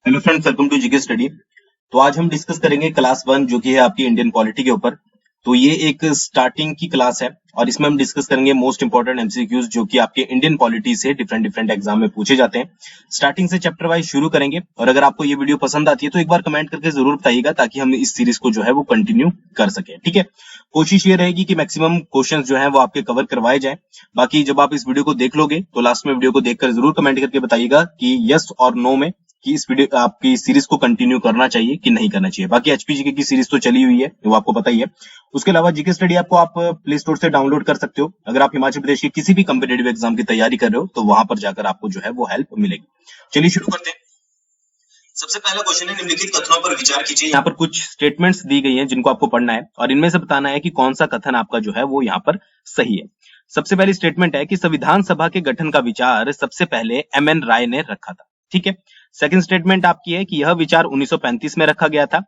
Hello friends, welcome to GK study. तो आज हम डिस्कस करेंगे क्लास 1 जो कि है आपकी इंडियन पॉलिटी के ऊपर। तो ये एक स्टार्टिंग की क्लास है और इसमें हम डिस्कस करेंगे मोस्ट इंपॉर्टेंट एमसीक्यूज जो कि आपके इंडियन पॉलिटी से डिफरेंट डिफरेंट एग्जाम में पूछे जाते हैं। स्टार्टिंग से चैप्टर वाइज शुरू करेंगे और अगर आपको ये वीडियो पसंद आती है तो एक बार कमेंट करके जरूर बताइएगा ताकि हम इस सीरीज को जो है वो कंटिन्यू कर सके। ठीक है, कोशिश ये रहेगी कि मैक्सिमम क्वेश्चंस जो है वो आपके कवर करवाए जाए। बाकी जब आप इस वीडियो को देख लोगे तो लास्ट में वीडियो को देखकर जरूर कमेंट करके बताइएगा कि यस और नो में कि इस वीडियो आपकी सीरीज को कंटिन्यू करना चाहिए कि नहीं करना चाहिए। बाकी एचपीजीके की सीरीज तो चली हुई है, वो आपको पता ही है। उसके अलावा जीके स्टडी आपको आप प्ले स्टोर से डाउनलोड कर सकते हो। अगर आप हिमाचल प्रदेश के किसी भी कंपिटेटिव एग्जाम की तैयारी कर रहे हो तो वहां पर जाकर आपको जो है वो हेल्प मिलेगी। चलिए शुरू करते हैं। सबसे पहला क्वेश्चन है, निम्नलिखित कथनों पर विचार कीजिए। यहाँ पर कुछ स्टेटमेंट्स दी गई हैं जिनको आपको पढ़ना है और इनमें से बताना है कि कौन सा कथन आपका जो है वो यहाँ पर सही है। सबसे पहली स्टेटमेंट है कि संविधान सभा के गठन का विचार सबसे पहले एमएन राय ने रखा था। ठीक है। सेकंड स्टेटमेंट आपकी है कि यह विचार 1935 में रखा गया था।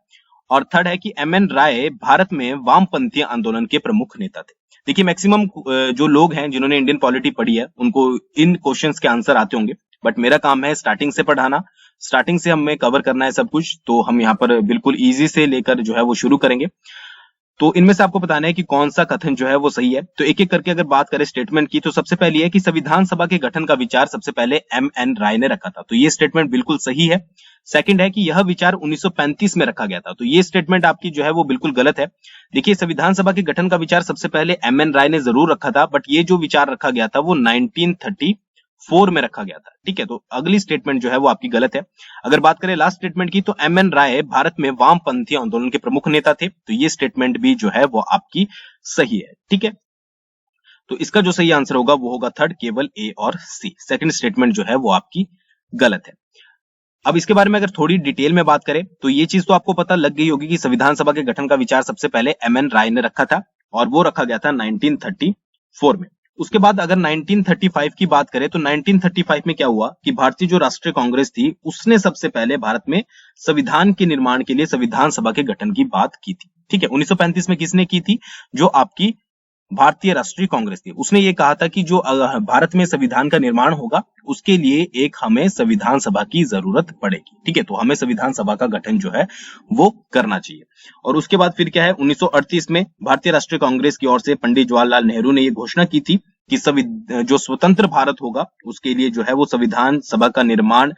और थर्ड है कि एमएन राय भारत में वामपंथी आंदोलन के प्रमुख नेता थे। देखिए मैक्सिमम जो लोग हैं जिन्होंने इंडियन पॉलिटी पढ़ी है उनको इन क्वेश्चंस के आंसर आते होंगे, बट मेरा काम है स्टार्टिंग से पढ़ाना, स्टार्टिंग से हमें कवर करना है सब कुछ। तो हम यहाँ पर बिल्कुल इजी से लेकर जो है वो शुरू करेंगे। तो इनमें से आपको बताना है कि कौन सा कथन जो है वो सही है। तो एक एक करके अगर बात करें स्टेटमेंट की, तो सबसे पहली है कि संविधान सभा के गठन का विचार सबसे पहले एमएन राय ने रखा था। तो ये स्टेटमेंट बिल्कुल सही है। सेकंड है कि यह विचार 1935 में रखा गया था। तो ये स्टेटमेंट आपकी जो है वो बिल्कुल गलत है। देखिए संविधान सभा के गठन का विचार सबसे पहले एमएन राय ने जरूर रखा था, बट ये जो विचार रखा गया था वो 1934 में रखा गया था। ठीक है, तो अगली स्टेटमेंट जो है वो आपकी गलत है। अगर बात करें लास्ट स्टेटमेंट की, तो एमएन राय भारत में वामपंथी आंदोलन के प्रमुख नेता थे। तो ये स्टेटमेंट भी जो है वो आपकी सही है। ठीक है, तो इसका जो सही आंसर होगा वो होगा थर्ड, केवल ए और सी। सेकंड स्टेटमेंट जो है वो आपकी गलत है। अब इसके बारे में अगर थोड़ी डिटेल में बात करें तो ये चीज तो आपको पता लग गई होगी कि संविधान सभा के गठन का विचार सबसे पहले एमएन राय ने रखा था और वो रखा गया था 1934 में। उसके बाद अगर 1935 की बात करें तो 1935 में क्या हुआ कि भारतीय जो राष्ट्रीय कांग्रेस थी उसने सबसे पहले भारत में संविधान के निर्माण के लिए संविधान सभा के गठन की बात की थी। ठीक है, 1935 में किसने की थी? जो आपकी भारतीय राष्ट्रीय कांग्रेस थी, उसने ये कहा था कि जो भारत में संविधान का निर्माण होगा उसके लिए एक हमें संविधान सभा की जरूरत पड़ेगी। ठीक है, तो हमें संविधान सभा का गठन जो है वो करना चाहिए। और उसके बाद फिर क्या है, 1938 में भारतीय राष्ट्रीय कांग्रेस की ओर से पंडित जवाहरलाल नेहरू ने ये घोषणा की थी कि जो स्वतंत्र भारत होगा उसके लिए जो है वो संविधान सभा का निर्माण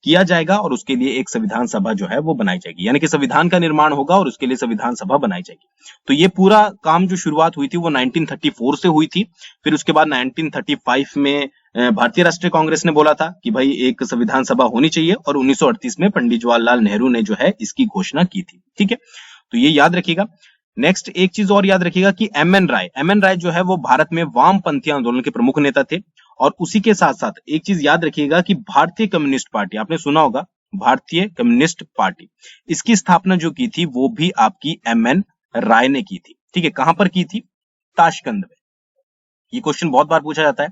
किया जाएगा और उसके लिए एक संविधान सभा जो है वो बनाई जाएगी। यानी कि संविधान का निर्माण होगा और उसके लिए संविधान सभा बनाई जाएगी। तो ये पूरा काम जो शुरुआत हुई थी वो 1934 से हुई थी। फिर उसके बाद 1935 में भारतीय राष्ट्रीय कांग्रेस ने बोला था कि भाई एक संविधान सभा होनी चाहिए और 1938 में पंडित जवाहरलाल नेहरू ने जो है इसकी घोषणा की थी। ठीक है, तो ये याद रखिएगा। नेक्स्ट एक चीज और याद रखिएगा कि एमएन राय जो है वो भारत में वामपंथी आंदोलन के प्रमुख नेता थे। और उसी के साथ साथ एक चीज याद रखिएगा कि भारतीय कम्युनिस्ट पार्टी, आपने सुना होगा भारतीय कम्युनिस्ट पार्टी, इसकी स्थापना जो की थी वो भी आपकी एमएन राय ने की थी। ठीक है, कहां पर की थी? ताशकंद में। ये क्वेश्चन बहुत बार पूछा जाता है।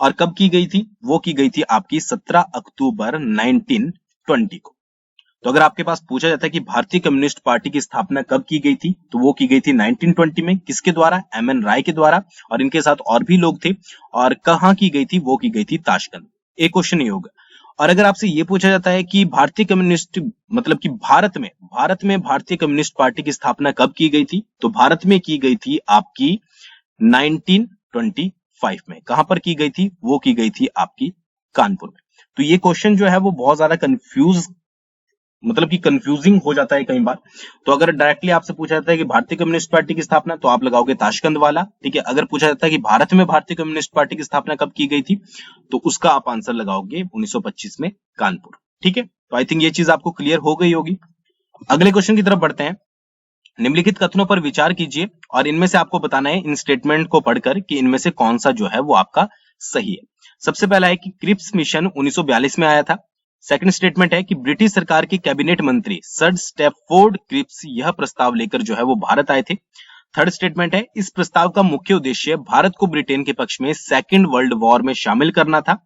और कब की गई थी? वो की गई थी आपकी 17 अक्टूबर 1920 को। तो अगर आपके पास पूछा जाता है कि भारतीय कम्युनिस्ट पार्टी की स्थापना कब की गई थी, तो वो की गई थी 1920 में। किसके द्वारा? एमएन राय के द्वारा। और इनके साथ और भी लोग थे। और कहां की गई थी? वो की गई थी ताशकंद। एक क्वेश्चन ये होगा। और अगर आपसे ये पूछा जाता है कि भारतीय कम्युनिस्ट मतलब कि भारत में भारतीय कम्युनिस्ट पार्टी की स्थापना कब की गई थी, तो भारत में की गई थी आपकी 1925 में। कहां पर की गई थी? वो की गई थी आपकी कानपुर में। तो ये क्वेश्चन जो है वो बहुत ज्यादा कंफ्यूजिंग हो जाता है कई बार। तो अगर डायरेक्टली आपसे पूछा जाता है कि भारतीय कम्युनिस्ट पार्टी की स्थापना, तो आप लगाओगे ताशकंद वाला। ठीक है, अगर पूछा जाता है कि भारत में भारतीय कम्युनिस्ट पार्टी की स्थापना कब की गई थी, तो उसका आप आंसर लगाओगे 1925 में, कानपुर। ठीक है, तो आई थिंक ये चीज आपको क्लियर हो गई होगी। अगले क्वेश्चन की तरफ बढ़ते हैं। निम्नलिखित कथनों पर विचार कीजिए और इनमें से आपको बताना है इन स्टेटमेंट को पढ़कर कि इनमें से कौन सा जो है वो आपका सही है। सबसे पहला है कि क्रिप्स मिशन 1942 में आया था। सेकंड स्टेटमेंट है कि ब्रिटिश सरकार के कैबिनेट मंत्री सर स्टैफोर्ड क्रिप्स यह प्रस्ताव लेकर जो है वो भारत आए थे। थर्ड स्टेटमेंट है इस प्रस्ताव का मुख्य उद्देश्य भारत को ब्रिटेन के पक्ष में सेकेंड वर्ल्ड वॉर में शामिल करना था।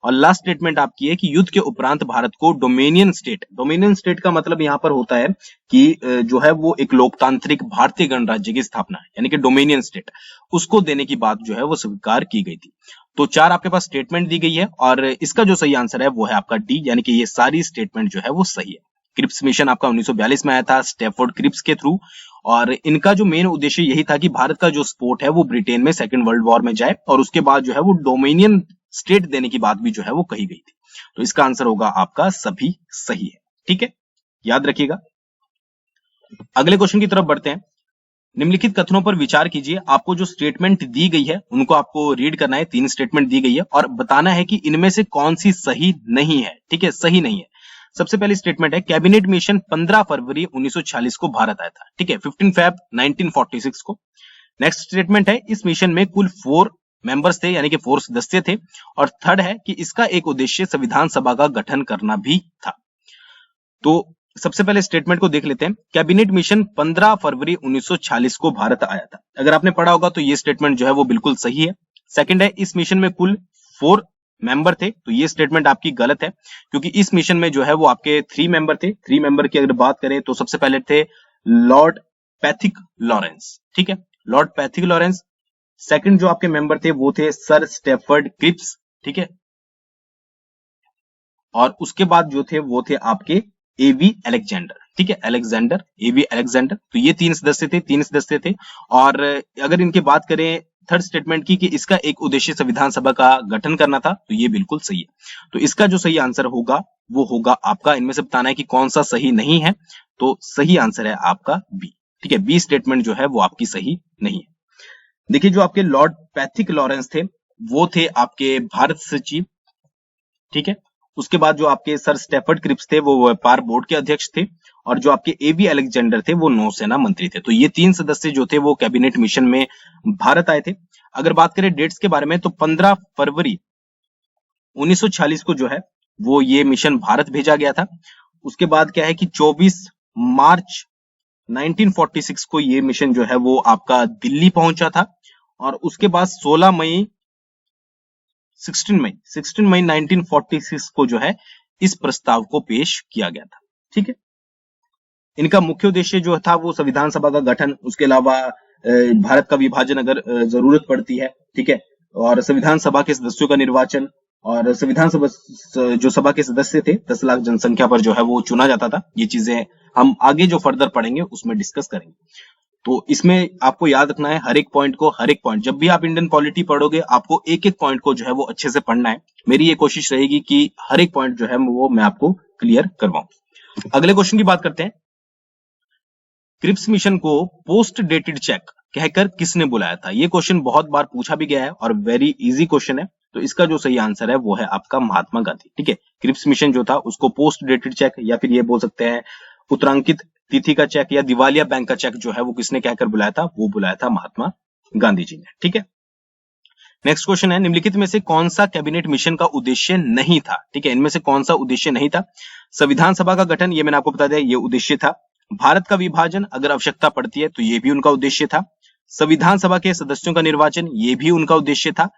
और लास्ट स्टेटमेंट आपकी है कि युद्ध के उपरांत भारत को डोमिनियन स्टेट का मतलब यहां पर होता है कि जो है वो एक लोकतांत्रिक भारतीय गणराज्य की स्थापना है, यानी कि डोमिनियन स्टेट, उसको देने की बात जो है वो स्वीकार की गई थी। तो 4 आपके पास स्टेटमेंट दी गई है और इसका जो सही आंसर है वो है आपका डी, यानी कि ये सारी स्टेटमेंट जो है वो सही है। क्रिप्स मिशन आपका 1942 में आया था स्टैफोर्ड क्रिप्स के थ्रू, और इनका जो मेन उद्देश्य यही था कि भारत का जो सपोर्ट है वो ब्रिटेन में सेकेंड वर्ल्ड वॉर में जाए, और उसके बाद जो है वो डोमिनियन स्टेट देने की बात भी जो है वो कही गई थी। तो इसका आंसर होगा आपका सभी सही है, ठीक है, याद रखिएगा। अगले क्वेश्चन की तरफ बढ़ते हैं। निम्नलिखित कथनों पर विचार कीजिए। आपको जो स्टेटमेंट दी गई है उनको आपको रीड करना है। 3 स्टेटमेंट दी गई है और बताना है कि इनमें से कौन सी सही नहीं है, ठीक है, सही नहीं है। सबसे पहली स्टेटमेंट है कैबिनेट मिशन 15 फरवरी 1946 को भारत आया था, ठीक है, 15 फेब 1946 को। नेक्स्ट स्टेटमेंट है इस मिशन में कुल 4 मेंबर्स थे, यानी कि 4 सदस्य थे। और थर्ड है कि इसका एक उद्देश्य संविधान सभा का गठन करना भी था। तो सबसे पहले स्टेटमेंट को देख लेते हैं। कैबिनेट मिशन 15 फरवरी 1946 को भारत आया था। अगर आपने पढ़ा होगा तो ये स्टेटमेंट जो है वो बिल्कुल सही है। सेकंड है इस मिशन में कुल 4 मेंबर थे, तो ये स्टेटमेंट आपकी गलत है, क्योंकि इस मिशन में जो है वो आपके 3 मेंबर थे। 3 मेंबर की अगर बात करें तो सबसे पहले थे लॉर्ड पैथिक लॉरेंस, ठीक है, लॉर्ड पैथिक लॉरेंस। सेकंड जो आपके मेंबर थे वो थे सर स्टैफर्ड क्रिप्स, ठीक है, और उसके बाद जो थे वो थे आपके एवी अलेक्जेंडर, ठीक है, अलेक्जेंडर, एवी अलेक्जेंडर। तो ये 3 सदस्य थे। और अगर इनकी बात करें थर्ड स्टेटमेंट की कि इसका एक उद्देश्य संविधान सभा का गठन करना था, तो ये बिल्कुल सही है। तो इसका जो सही आंसर होगा वो होगा आपका, इनमें से बताना है कि कौन सा सही नहीं है। तो सही आंसर है आपका बी, ठीक है, बी स्टेटमेंट जो है वो आपकी सही नहीं है। देखिए जो आपके लॉर्ड पैथिक लॉरेंस थे वो थे आपके भारत सचिव, ठीक है। उसके बाद जो आपके सर स्टैफर्ड क्रिप्स थे वो व्यापार बोर्ड के अध्यक्ष थे, और जो आपके एबी अलेक्जेंडर थे वो नौसेना मंत्री थे। तो ये 3 सदस्य जो थे वो कैबिनेट मिशन में भारत आए थे। अगर बात करें डेट्स के बारे में तो 15 फरवरी 1946 को जो है वो ये मिशन भारत भेजा गया था। उसके बाद क्या है कि 24 मार्च 1946 को ये मिशन जो है वो आपका दिल्ली पहुंचा था, और उसके बाद 16 मई 1946 को जो है इस प्रस्ताव को पेश किया गया था, ठीक है। इनका मुख्य उद्देश्य जो था वो संविधान सभा का गठन, उसके अलावा भारत का विभाजन अगर जरूरत पड़ती है, ठीक है, और संविधान सभा के सदस्यों का निर्वाचन, और संविधान सभा जो सभा के सदस्य थे 10 लाख जनसंख्या पर जो है वो चुना जाता था। ये चीजें हम आगे जो फर्दर पढ़ेंगे उसमें डिस्कस करेंगे। तो इसमें आपको याद रखना है हर एक पॉइंट जब भी आप इंडियन पॉलिटी पढ़ोगे आपको एक एक पॉइंट को जो है वो अच्छे से पढ़ना है। मेरी ये कोशिश रहेगी कि हर एक पॉइंट जो है वो मैं आपको क्लियर करवाऊं। अगले क्वेश्चन की बात करते हैं। क्रिप्स मिशन को पोस्ट डेटेड चेक कहकर किसने बुलाया था? ये क्वेश्चन बहुत बार पूछा भी गया है और वेरी इजी क्वेश्चन है। तो इसका जो सही आंसर है वो है आपका महात्मा गांधी, ठीक है। क्रिप्स मिशन जो था उसको पोस्ट डेटेड चेक या फिर ये बोल सकते हैं उत्तरांकित तिथि का चेक या दिवालिया बैंक का चेक जो है वो किसने कहकर बुलाया था? वो बुलाया था महात्मा गांधी जी ने, ठीक है। नेक्स्ट क्वेश्चन है निम्नलिखित में से कौन सा कैबिनेट मिशन का उद्देश्य नहीं था? ठीक है, इनमें से कौन सा उद्देश्य नहीं था? संविधान सभा का गठन, ये मैंने आपको बता दिया, ये उद्देश्य था। भारत का विभाजन अगर आवश्यकता पड़ती है तो ये भी उनका उद्देश्य था। संविधान सभा के सदस्यों का निर्वाचन, ये भी उनका उद्देश्य था।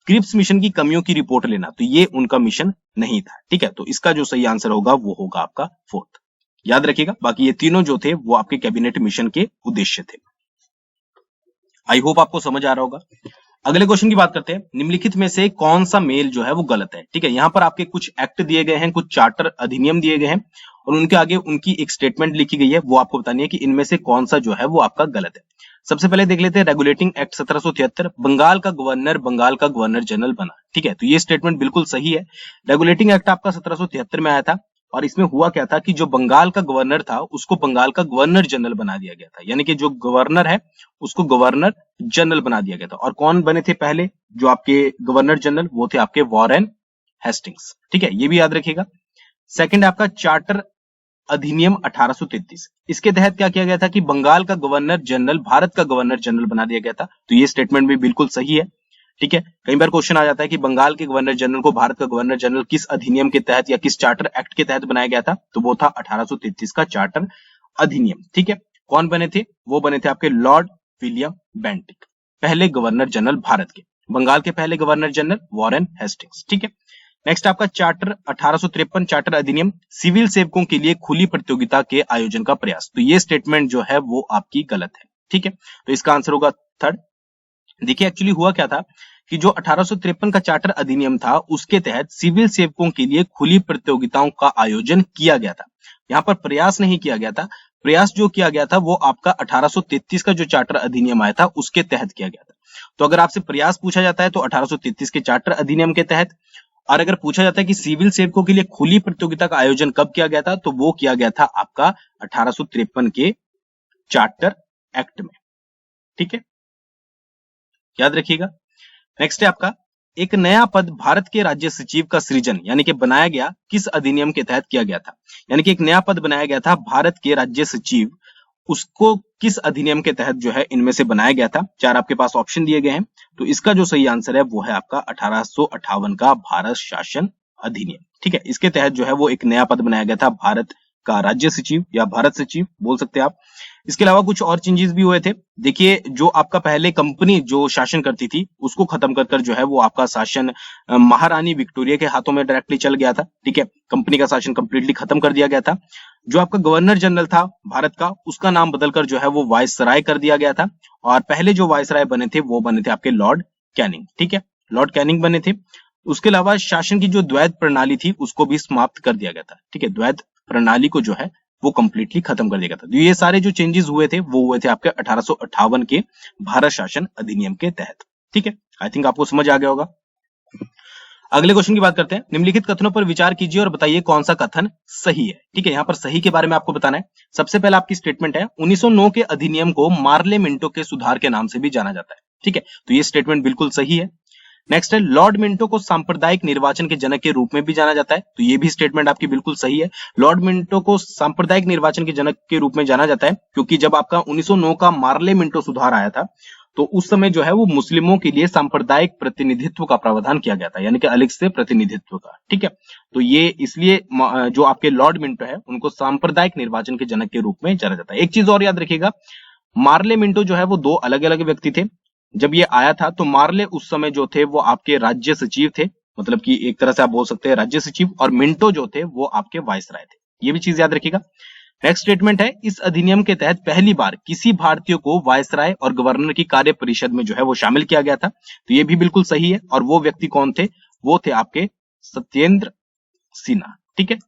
क्रिप्स मिशन की कमियों की रिपोर्ट लेना, तो ये उनका मिशन नहीं था, ठीक है। तो इसका जो सही आंसर होगा वो होगा आपका फोर्थ, याद रखिएगा। बाकी ये तीनों जो थे वो आपके कैबिनेट मिशन के उद्देश्य थे। आई होप आपको समझ आ रहा होगा। अगले क्वेश्चन की बात करते हैं। निम्नलिखित में से कौन सा मेल जो है वो गलत है? ठीक है, यहाँ पर आपके कुछ एक्ट दिए गए हैं, कुछ चार्टर अधिनियम दिए गए हैं और उनके आगे उनकी एक स्टेटमेंट लिखी गई है, वो आपको बतानी है कि इनमें से कौन सा जो है वो आपका गलत है। सबसे पहले देख लेते हैं रेगुलेटिंग एक्ट 1773, बंगाल का गवर्नर जनरल बना, ठीक है। तो ये स्टेटमेंट बिल्कुल सही है। रेगुलेटिंग एक्ट आपका 1773 में आया था और इसमें हुआ क्या था कि जो बंगाल का गवर्नर था उसको बंगाल का गवर्नर जनरल बना दिया गया था, यानी कि जो गवर्नर है उसको गवर्नर जनरल बना दिया गया था। और कौन बने थे पहले जो आपके गवर्नर जनरल? वो थे आपके वॉरेन हेस्टिंग्स, ठीक है, ये भी याद रखिएगा। सेकंड आपका चार्टर अधिनियम 1833, इसके तहत क्या किया गया था कि बंगाल का गवर्नर जनरल भारत का गवर्नर जनरल बना दिया गया था। तो ये स्टेटमेंट भी बिल्कुल सही है, ठीक है। कई बार क्वेश्चन आ जाता है कि बंगाल के गवर्नर जनरल को भारत का गवर्नर जनरल किस अधिनियम के तहत या किस चार्टर एक्ट के तहत बनाया गया था? तो वो था 1833 का चार्टर अधिनियम, ठीक है। कौन बने थे? वो बने थे आपके लॉर्ड विलियम बेंटिक, पहले गवर्नर जनरल भारत के। बंगाल के पहले गवर्नर जनरल वॉरेन हेस्टिंग्स, ठीक है। नेक्स्ट आपका चार्टर 1853 चार्टर अधिनियम, सिविल सेवकों के लिए खुली प्रतियोगिता के आयोजन का प्रयास। तो ये स्टेटमेंट जो है वो आपकी गलत है, ठीक है। तो इसका आंसर होगा थर्ड। देखिए एक्चुअली हुआ क्या था कि जो 1853 का चार्टर अधिनियम था उसके तहत सिविल सेवकों के लिए खुली प्रतियोगिताओं का आयोजन किया गया था। यहाँ पर प्रयास नहीं किया गया था, प्रयास जो किया गया था वो आपका 1833 का जो चार्टर अधिनियम आया था उसके तहत किया गया था। तो अगर आपसे प्रयास पूछा जाता है तो 1833 के चार्टर अधिनियम के तहत, और अगर पूछा जाता है कि सिविल सेवकों के लिए खुली प्रतियोगिता का आयोजन कब किया गया था तो वो किया गया था आपका 1853 के चार्टर एक्ट में। ठीक है, याद रखिएगा। नेक्स्ट है आपका, एक नया पद भारत के राज्य सचिव का सृजन यानी कि बनाया गया किस अधिनियम के तहत किया गया था। यानी कि एक नया पद बनाया गया था भारत के राज्य सचिव, उसको किस अधिनियम के तहत जो है इनमें से बनाया गया था। चार आपके पास ऑप्शन दिए गए हैं, तो इसका जो सही आंसर है वो है आपका 1858 का भारत शासन अधिनियम। ठीक है, इसके तहत जो है वो एक नया पद बनाया गया था भारत का राज्य सचिव या भारत सचिव बोल सकते हैं आप। इसके अलावा कुछ और चेंजेस भी हुए थे। देखिए, जो आपका पहले कंपनी जो शासन करती थी उसको खत्म कर कर जो है वो आपका शासन महारानी विक्टोरिया के हाथों में डायरेक्टली चल गया था। ठीक है, कंपनी का शासन कंप्लीटली खत्म कर दिया गया था। जो आपका गवर्नर जनरल था भारत का, उसका नाम बदलकर जो है वो वायसराय कर दिया गया था, और पहले जो वायसराय बने थे वो बने थे आपके लॉर्ड कैनिंग। ठीक है, लॉर्ड कैनिंग बने थे। उसके अलावा शासन की जो द्वैध प्रणाली थी उसको भी समाप्त कर दिया गया था। ठीक है, द्वैध प्रणाली को जो है वो कंप्लीटली खत्म कर दिया गया था। तो ये सारे जो चेंजेस हुए थे वो हुए थे आपके 1858 के भारत शासन अधिनियम के तहत। ठीक है, आई थिंक आपको समझ आ गया होगा। अगले क्वेश्चन की बात करते हैं। निम्नलिखित कथनों पर विचार कीजिए और बताइए कौन सा कथन सही है। ठीक है, यहाँ पर सही के बारे में आपको बताना है। सबसे पहले आपकी स्टेटमेंट है 1909 के अधिनियम को मार्ले मिंटो के सुधार के नाम से भी जाना जाता है। ठीक है, तो ये स्टेटमेंट बिल्कुल सही है। नेक्स्ट है, लॉर्ड मिंटो को सांप्रदायिक निर्वाचन के जनक के रूप में भी जाना जाता है, तो ये भी स्टेटमेंट आपकी बिल्कुल सही है। लॉर्ड मिंटो को सांप्रदायिक निर्वाचन के जनक के रूप में जाना जाता है क्योंकि जब आपका 1909 का मार्ले मिंटो सुधार आया था तो उस समय जो है वो मुस्लिमों के लिए सांप्रदायिक प्रतिनिधित्व का प्रावधान किया गया था, यानी कि अलग से प्रतिनिधित्व का। ठीक है, तो ये इसलिए जो आपके लॉर्ड मिंटो है उनको सांप्रदायिक निर्वाचन के जनक के रूप में जाना जाता है। एक चीज और याद रखिएगा, मार्ले मिंटो जो है वो दो अलग अलग व्यक्ति थे। जब ये आया था तो मार्ले उस समय जो थे वो आपके राज्य सचिव थे, मतलब कि एक तरह से आप बोल सकते हैं राज्य सचिव, और मिंटो जो थे वो आपके वायसराय थे। ये भी चीज याद रखिएगा। नेक्स्ट स्टेटमेंट है, इस अधिनियम के तहत पहली बार किसी भारतीय को वायसराय और गवर्नर की कार्य परिषद में जो है वो शामिल किया गया था, तो ये भी बिल्कुल सही है। और वो व्यक्ति कौन थे? वो थे आपके सत्येंद्र सिन्हा। ठीक है,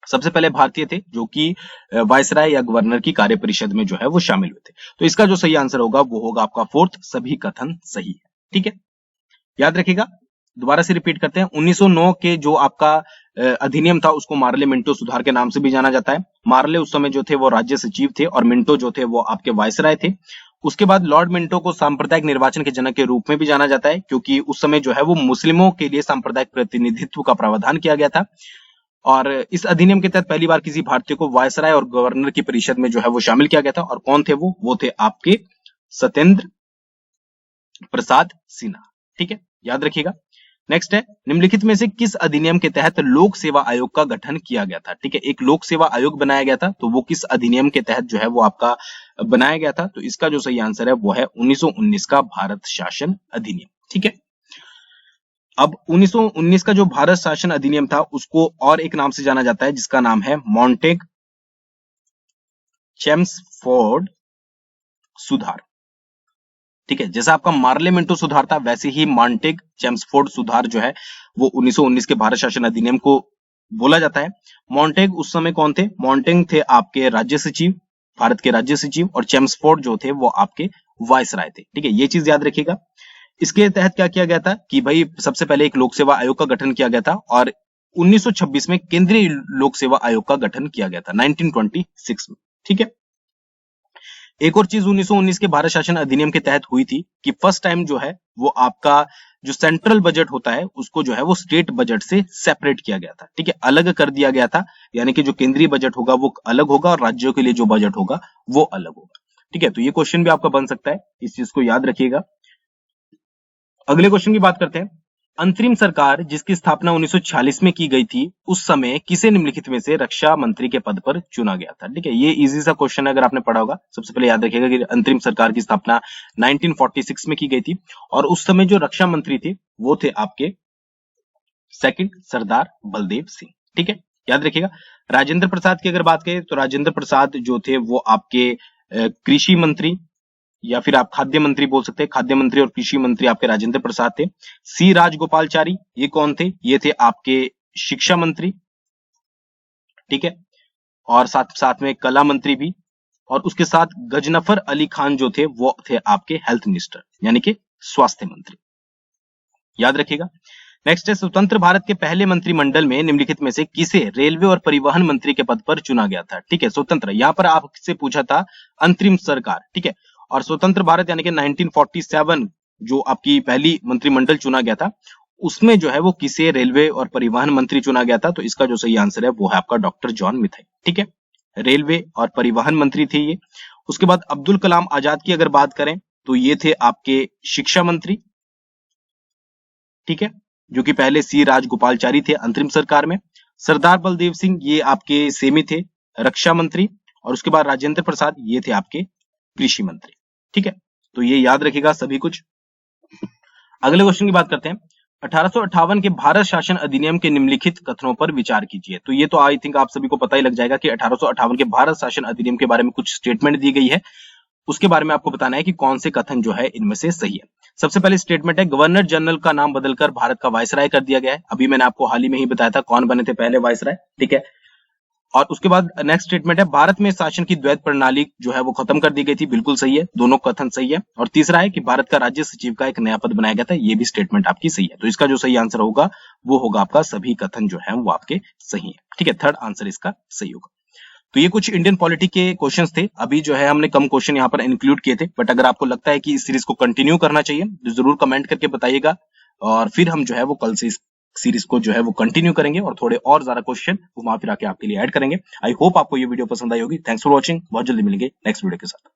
सबसे पहले भारतीय थे जो कि वायसराय या गवर्नर की कार्य परिषद में जो है वो शामिल हुए थे। तो इसका जो सही आंसर होगा वो होगा आपका फोर्थ, सभी कथन सही है। ठीक है, याद रखिएगा। दोबारा से रिपीट करते हैं, 1909 के जो आपका अधिनियम था उसको मार्ले मिंटो सुधार के नाम से भी जाना जाता है। मार्ले उस समय जो थे वो राज्य सचिव थे और मिंटो जो थे वो आपके वायसराय थे। उसके बाद लॉर्ड मिंटो को सांप्रदायिक निर्वाचन के जनक के रूप में भी जाना जाता है क्योंकि उस समय जो है वो मुस्लिमों के लिए सांप्रदायिक प्रतिनिधित्व का प्रावधान किया गया था, और इस अधिनियम के तहत पहली बार किसी भारतीय को वायसराय और गवर्नर की परिषद में जो है वो शामिल किया गया था। और कौन थे वो थे आपके सत्येंद्र प्रसाद सिन्हा। ठीक है, याद रखिएगा। नेक्स्ट है, निम्नलिखित में से किस अधिनियम के तहत लोक सेवा आयोग का गठन किया गया था। ठीक है, एक लोक सेवा आयोग बनाया गया था, तो वो किस अधिनियम के तहत जो है वो आपका बनाया गया था। तो इसका जो सही आंसर है वो है 1919 का भारत शासन अधिनियम। ठीक है, अब 1919 का जो भारत शासन अधिनियम था उसको और एक नाम से जाना जाता है जिसका नाम है मॉन्टेग चेम्सफोर्ड सुधार। ठीक है, जैसा आपका मार्ले मिंटो सुधार था वैसे ही मॉन्टेग चेम्सफोर्ड सुधार जो है वो 1919 के भारत शासन अधिनियम को बोला जाता है। मॉन्टेग उस समय कौन थे? मॉन्टेग थे आपके राज्य सचिव, भारत के राज्य सचिव, और चेम्सफोर्ड जो थे वो आपके वायसराय थे। ठीक है, ये चीज याद रखिएगा। इसके तहत क्या किया गया था कि भाई सबसे पहले एक लोक सेवा आयोग का गठन किया गया था और 1926 में केंद्रीय लोक सेवा आयोग का गठन किया गया था 1926 में। ठीक है, एक और चीज 1919 के भारत शासन अधिनियम के तहत हुई थी कि फर्स्ट टाइम जो है वो आपका जो सेंट्रल बजट होता है उसको जो है वो स्टेट बजट से सेपरेट किया गया था। ठीक है, अलग कर दिया गया था, यानी कि जो केंद्रीय बजट होगा वो अलग होगा और राज्यों के लिए जो बजट होगा वो अलग होगा। ठीक है, तो ये क्वेश्चन भी आपका बन सकता है, इस चीज को याद रखिएगा। अगले क्वेश्चन की बात करते हैं। अंतरिम सरकार जिसकी स्थापना 1946 में की गई थी उस समय किसे निम्नलिखित में से रक्षा मंत्री के पद पर चुना गया था। ठीक है, ये इजी सा क्वेश्चन है, अगर आपने पढ़ा होगा। सबसे पहले याद रखिएगा कि अंतरिम सरकार की स्थापना 1946 में की गई थी और उस समय जो रक्षा मंत्री थे वो थे आपके सेकंड सरदार बलदेव सिंह। ठीक है, याद रखिएगा। राजेंद्र प्रसाद की अगर बात करें तो राजेंद्र प्रसाद जो थे वो आपके कृषि मंत्री या फिर आप खाद्य मंत्री बोल सकते हैं, खाद्य मंत्री और कृषि मंत्री आपके राजेंद्र प्रसाद थे। सी राजगोपालचारी, ये कौन थे? ये थे आपके शिक्षा मंत्री, ठीक है, और साथ साथ में कला मंत्री भी, और उसके साथ गजनफर अली खान जो थे वो थे आपके हेल्थ मिनिस्टर, यानी कि स्वास्थ्य मंत्री, याद रखिएगा। नेक्स्ट है, स्वतंत्र भारत के पहले मंत्रिमंडल में निम्नलिखित में से किसे रेलवे और परिवहन मंत्री के पद पर चुना गया था? ठीक है, स्वतंत्र, यहां पर आपसे पूछा था अंतरिम सरकार, ठीक है, और स्वतंत्र भारत यानी कि 1947 जो आपकी पहली मंत्रिमंडल चुना गया था, उसमें जो है वो किसे रेलवे और परिवहन मंत्री चुना गया था? तो इसका जो सही आंसर है वो है आपका डॉक्टर जॉन मिथाई, ठीक है, रेलवे और परिवहन मंत्री थे ये। उसके बाद अब्दुल कलाम आजाद की अगर बात करें तो ये थे आपके शिक्षा मंत्री, ठीक है, जो कि पहले सी राजगोपालचारी थे अंतरिम सरकार में। सरदार बलदेव सिंह ये आपके सेमी थे, रक्षा मंत्री, और उसके बाद राजेंद्र प्रसाद ये थे आपके कृषि मंत्री, ठीक है, तो ये याद रखिएगा सभी कुछ। अगले क्वेश्चन की बात करते हैं। 1858 के भारत शासन अधिनियम के निम्नलिखित कथनों पर विचार कीजिए। तो ये तो आई थिंक आप सभी को पता ही लग जाएगा कि 1858 के भारत शासन अधिनियम के बारे में कुछ स्टेटमेंट दी गई है, उसके बारे में आपको बताना है कि कौन से कथन जो है इनमें से सही है। सबसे पहले स्टेटमेंट है, गवर्नर जनरल का नाम बदलकर भारत का वायसराय कर दिया गया है। अभी मैंने आपको हाल ही में ही बताया था कौन बने थे पहले वायसराय, ठीक है। और उसके बाद नेक्स्ट स्टेटमेंट है, भारत में शासन की द्वैत प्रणाली जो है वो खत्म कर दी गई थी। बिल्कुल सही है, दोनों कथन सही है। और तीसरा है कि भारत का राज्य सचिव का एक नया पद बनाया गया था, ये भी स्टेटमेंट आपकी सही है। तो इसका जो सही आंसर होगा वो होगा आपका सभी कथन जो है वो आपके सही है, ठीक है, थर्ड आंसर इसका सही होगा। तो ये कुछ इंडियन पॉलिटी के क्वेश्चंस थे। अभी जो है हमने कम क्वेश्चन यहाँ पर इंक्लूड किए थे, बट अगर आपको लगता है कि इस सीरीज को कंटिन्यू करना चाहिए तो जरूर कमेंट करके बताइएगा, और फिर हम जो है वो कल से इस सीरीज को जो है वो कंटिन्यू करेंगे और थोड़े और ज्यादा क्वेश्चन घुमा फिरा के आपके लिए ऐड करेंगे। आई होप आपको ये वीडियो पसंद आई होगी। थैंक्स फॉर वॉचिंग, बहुत जल्दी मिलेंगे नेक्स्ट वीडियो के साथ।